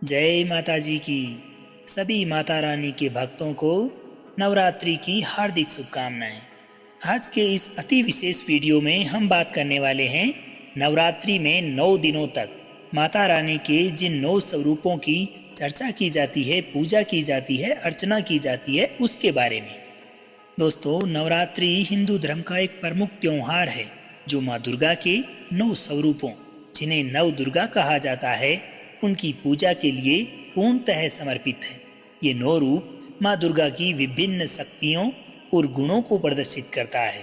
जय माता जी की। सभी माता रानी के भक्तों को नवरात्रि की हार्दिक शुभकामनाएं। आज के इस अति विशेष वीडियो में हम बात करने वाले हैं नवरात्रि में 9 दिनों तक माता रानी के जिन 9 स्वरूपों की चर्चा की जाती है, पूजा की जाती है, अर्चना की जाती है, उसके बारे में। दोस्तों, नवरात्रि हिंदू धर्म का एक प्रमुख त्योहार है जो माँ दुर्गा के 9 स्वरूपों, जिन्हें नव दुर्गा कहा जाता है, उनकी पूजा के लिए पूर्णतः समर्पित है। ये 9 रूप माँ दुर्गा की विभिन्न शक्तियों और गुणों को प्रदर्शित करता है।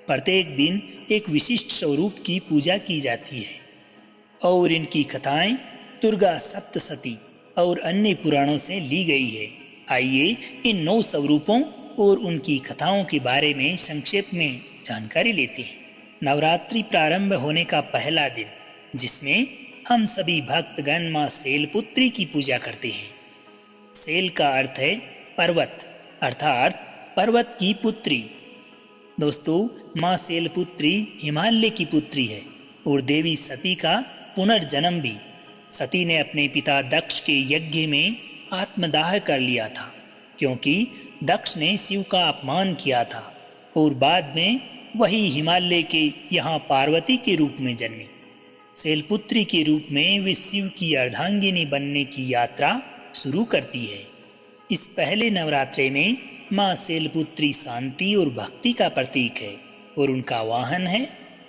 प्रत्येक दिन एक विशिष्ट स्वरूप की पूजा की जाती है और इनकी कथाएं दुर्गा सप्तशती और अन्य पुराणों से ली गई है। आइए इन 9 स्वरूपों और उनकी कथाओं के बारे में संक्षेप में जानकारी लेते हैं। नवरात्रि प्रारंभ होने का पहला दिन, जिसमें हम सभी भक्तगण माँ शैलपुत्री की पूजा करते हैं। शैल का अर्थ है पर्वत, अर्थात पर्वत की पुत्री। दोस्तों, माँ शैलपुत्री हिमालय की पुत्री है और देवी सती का पुनर्जन्म भी। सती ने अपने पिता दक्ष के यज्ञ में आत्मदाह कर लिया था, क्योंकि दक्ष ने शिव का अपमान किया था और बाद में वही हिमालय के यहाँ पार्वती के रूप में जन्मी। शैलपुत्री के रूप में वे शिव की अर्धांगिनी बनने की यात्रा शुरू करती है। इस पहले नवरात्रे में माँ शैलपुत्री शांति और भक्ति का प्रतीक है और उनका वाहन है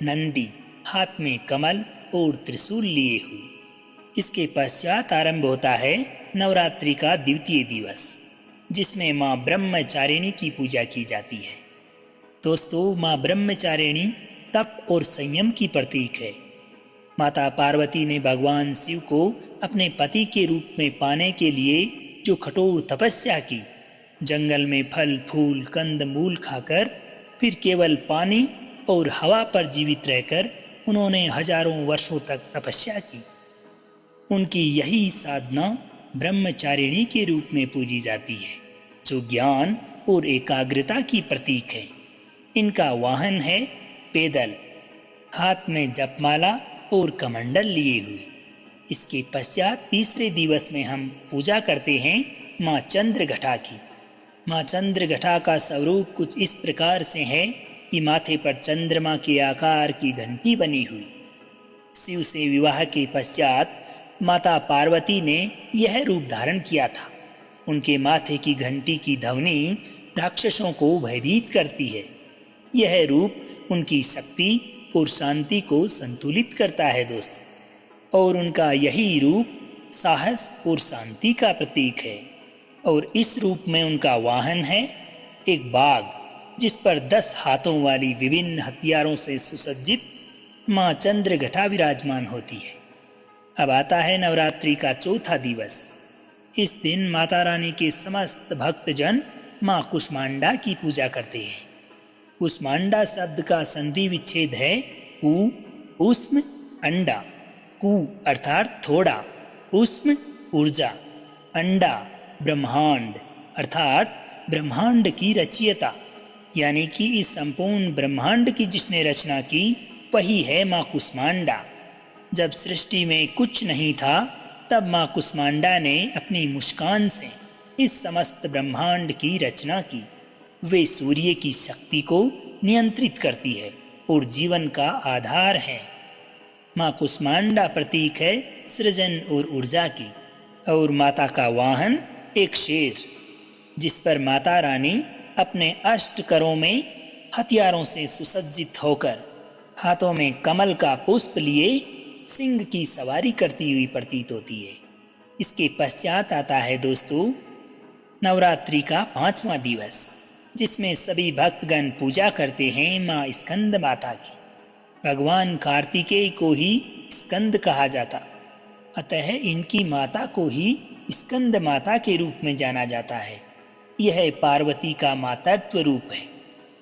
नंदी, हाथ में कमल और त्रिशूल लिए हुए। इसके पश्चात आरंभ होता है नवरात्रि का द्वितीय दिवस, जिसमें माँ ब्रह्मचारिणी की पूजा की जाती है। दोस्तों, माँ ब्रह्मचारिणी तप और संयम की प्रतीक है। माता पार्वती ने भगवान शिव को अपने पति के रूप में पाने के लिए जो कठोर तपस्या की, जंगल में फल फूल कंद मूल खाकर, फिर केवल पानी और हवा पर जीवित रहकर उन्होंने हजारों वर्षों तक तपस्या की। उनकी यही साधना ब्रह्मचारिणी के रूप में पूजी जाती है, जो ज्ञान और एकाग्रता की प्रतीक है। इनका वाहन है पैदल, हाथ में जपमाला और कमंडल लिए हुए। इसके पश्चात तीसरे दिवस में हम पूजा करते हैं माँ चंद्रघटा की। माँ चंद्रघटा का स्वरूप कुछ इस प्रकार से है कि माथे पर चंद्रमा के आकार की घंटी बनी हुई। शिव से विवाह के पश्चात माता पार्वती ने यह रूप धारण किया था। उनके माथे की घंटी की ध्वनि राक्षसों को भयभीत करती है। यह रूप उनकी शक्ति और शांति को संतुलित करता है दोस्तों, और उनका यही रूप साहस और शांति का प्रतीक है। और इस रूप में उनका वाहन है एक बाघ, जिस पर 10 हाथों वाली विभिन्न हथियारों से सुसज्जित माँ चंद्रघटा विराजमान होती है। अब आता है नवरात्रि का चौथा दिवस। इस दिन माता रानी के समस्त भक्तजन माँ कुष्मांडा की पूजा करते हैं। कुष्मांडा शब्द का संधि विच्छेद है कु, उष्म, अंडा। कु अर्थात थोड़ा, उष्म ऊर्जा, अंडा ब्रह्मांड अर्थात ब्रह्मांड की रचयिता, यानी कि इस संपूर्ण ब्रह्मांड की जिसने रचना की वही है माँ कुष्मांडा। जब सृष्टि में कुछ नहीं था, तब माँ कुष्मांडा ने अपनी मुस्कान से इस समस्त ब्रह्मांड की रचना की। वे सूर्य की शक्ति को नियंत्रित करती है और जीवन का आधार है। माँ कुष्मांडा प्रतीक है सृजन और ऊर्जा की, और माता का वाहन एक शेर, जिस पर माता रानी अपने अष्ट करों में हथियारों से सुसज्जित होकर हाथों में कमल का पुष्प लिए सिंह की सवारी करती हुई प्रतीत होती है। इसके पश्चात आता है दोस्तों नवरात्रि का 5वां दिवस, जिसमें सभी भक्तगण पूजा करते हैं माँ स्कंद माता की। भगवान कार्तिकेय को ही स्कंद कहा जाता, अतः इनकी माता को ही स्कंद माता के रूप में जाना जाता है। यह पार्वती का मातृत्व रूप है।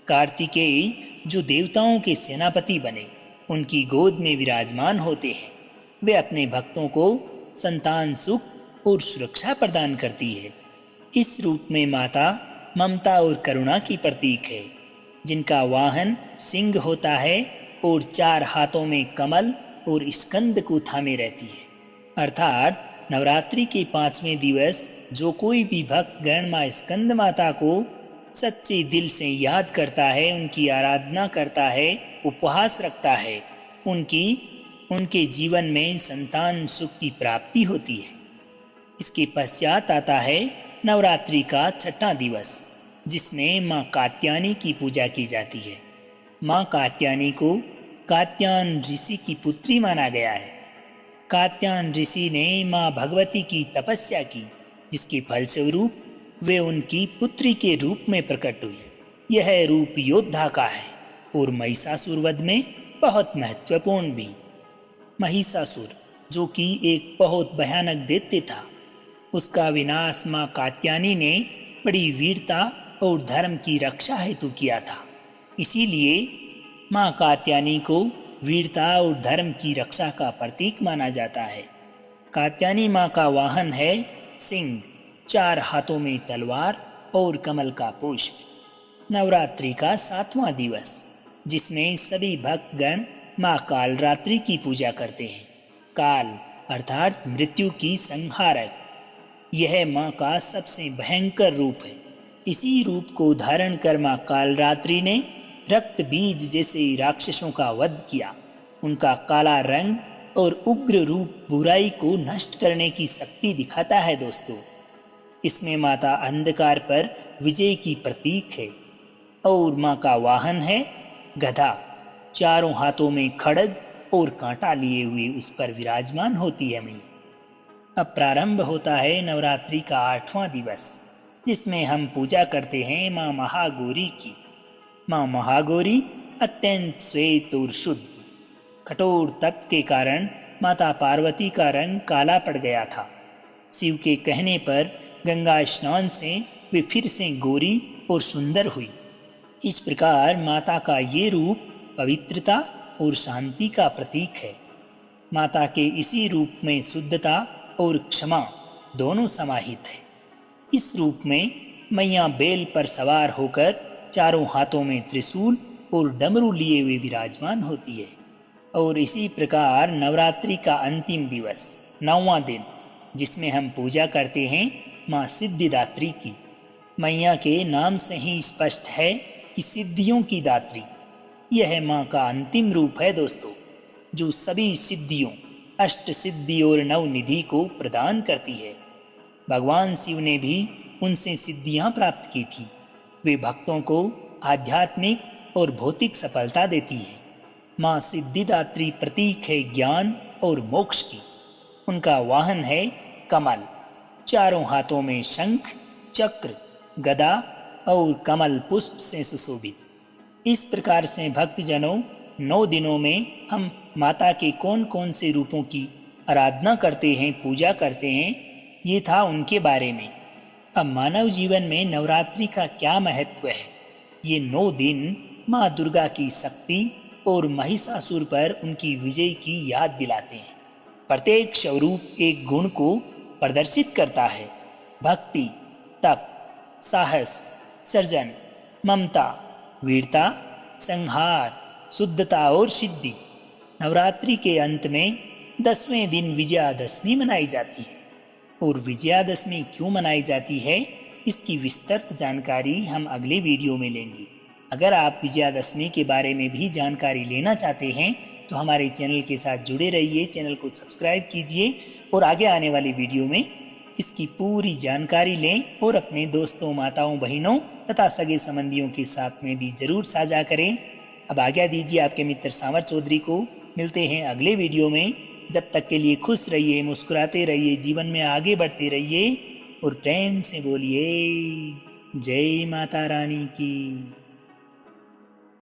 कार्तिकेय जो देवताओं के सेनापति बने, उनकी गोद में विराजमान होते हैं। वे अपने भक्तों को संतान सुख और सुरक्षा प्रदान करती है। इस रूप में माता ममता और करुणा की प्रतीक है, जिनका वाहन सिंह होता है और 4 हाथों में कमल और स्कंद को थामे रहती है, अर्थात नवरात्रि के 5वें दिवस जो कोई भी भक्त गण माँ स्कंद माता को सच्चे दिल से याद करता है, उनकी आराधना करता है, उपवास रखता है, उनके जीवन में संतान सुख की प्राप्ति होती है। इसके पश्चात आता है नवरात्रि का 6वां दिवस, जिसमें माँ कात्यायनी की पूजा की जाती है। माँ कात्यायनी को कात्यायन ऋषि की पुत्री माना गया है। कात्यायन ऋषि ने माँ भगवती की तपस्या की, जिसके फलस्वरूप वे उनकी पुत्री के रूप में प्रकट हुई। यह रूप योद्धा का है और महिषासुर वध में बहुत महत्वपूर्ण भी। महिषासुर जो कि एक बहुत भयानक दैत्य था, उसका विनाश माँ कात्यायनी ने बड़ी वीरता और धर्म की रक्षा हेतु किया था। इसीलिए माँ कात्यायनी को वीरता और धर्म की रक्षा का प्रतीक माना जाता है। कात्यायनी माँ का वाहन है सिंह, 4 हाथों में तलवार और कमल का पुष्प। नवरात्रि का 7वां दिवस, जिसमें सभी भक्तगण माँ कालरात्रि की पूजा करते हैं। काल अर्थात मृत्यु की संहारक, यह माँ का सबसे भयंकर रूप है। इसी रूप को धारण कर माँ कालरात्रि ने रक्त बीज जैसे राक्षसों का वध किया। उनका काला रंग और उग्र रूप बुराई को नष्ट करने की शक्ति दिखाता है दोस्तों। इसमें माता अंधकार पर विजय की प्रतीक है और माँ का वाहन है गधा, 4 हाथों में खड्ग और कांटा लिए हुए उस पर विराजमान होती है मैया। अब प्रारंभ होता है नवरात्रि का 8वां दिवस, जिसमें हम पूजा करते हैं माँ महागौरी की। माँ महागौरी अत्यंत श्वेत और शुद्ध। कठोर तप के कारण माता पार्वती का रंग काला पड़ गया था। शिव के कहने पर गंगा स्नान से वे फिर से गोरी और सुंदर हुई। इस प्रकार माता का ये रूप पवित्रता और शांति का प्रतीक है। माता के इसी रूप में शुद्धता और क्षमा दोनों समाहित है। इस रूप में मैया बेल पर सवार होकर 4 हाथों में त्रिशूल और डमरू लिए हुए विराजमान होती है। और इसी प्रकार नवरात्रि का अंतिम दिवस 9वां दिन, जिसमें हम पूजा करते हैं माँ सिद्धिदात्री की। मैया के नाम से ही स्पष्ट है कि सिद्धियों की दात्री। यह माँ का अंतिम रूप है दोस्तों, जो सभी सिद्धियों, अष्ट सिद्धि और नवनिधि को प्रदान करती है। भगवान शिव ने भी उनसे सिद्धियां प्राप्त की थी। वे भक्तों को आध्यात्मिक और भौतिक सफलता देती है। माँ सिद्धिदात्री प्रतीक है ज्ञान और मोक्ष की। उनका वाहन है कमल, 4 हाथों में शंख, चक्र, गदा और कमल पुष्प से सुशोभित। इस प्रकार से भक्तजनों 9 दिनों में हम माता के कौन कौन से रूपों की आराधना करते हैं, पूजा करते हैं, ये था उनके बारे में। अब मानव जीवन में नवरात्रि का क्या महत्व है, ये 9 दिन माँ दुर्गा की शक्ति और महिषासुर पर उनकी विजय की याद दिलाते हैं। प्रत्येक स्वरूप एक गुण को प्रदर्शित करता है। भक्ति, तप, साहस, सर्जन, ममता, वीरता, संहार, शुद्धता और सिद्धि। नवरात्रि के अंत में 10वें दिन विजयादशमी मनाई जाती है। और विजयादशमी क्यों मनाई जाती है, इसकी विस्तृत जानकारी हम अगले वीडियो में लेंगे। अगर आप विजयादशमी के बारे में भी जानकारी लेना चाहते हैं तो हमारे चैनल के साथ जुड़े रहिए, चैनल को सब्सक्राइब कीजिए और आगे आने वाली वीडियो में इसकी पूरी जानकारी लें और अपने दोस्तों, माताओं, बहनों तथा सगे संबंधियों के साथ में भी जरूर साझा करें। अब आज्ञा दीजिए आपके मित्र सांवर चौधरी को। मिलते हैं अगले वीडियो में। जब तक के लिए खुश रहिए, मुस्कुराते रहिए, जीवन में आगे बढ़ते रहिए और प्रेम से बोलिए जय माता रानी की।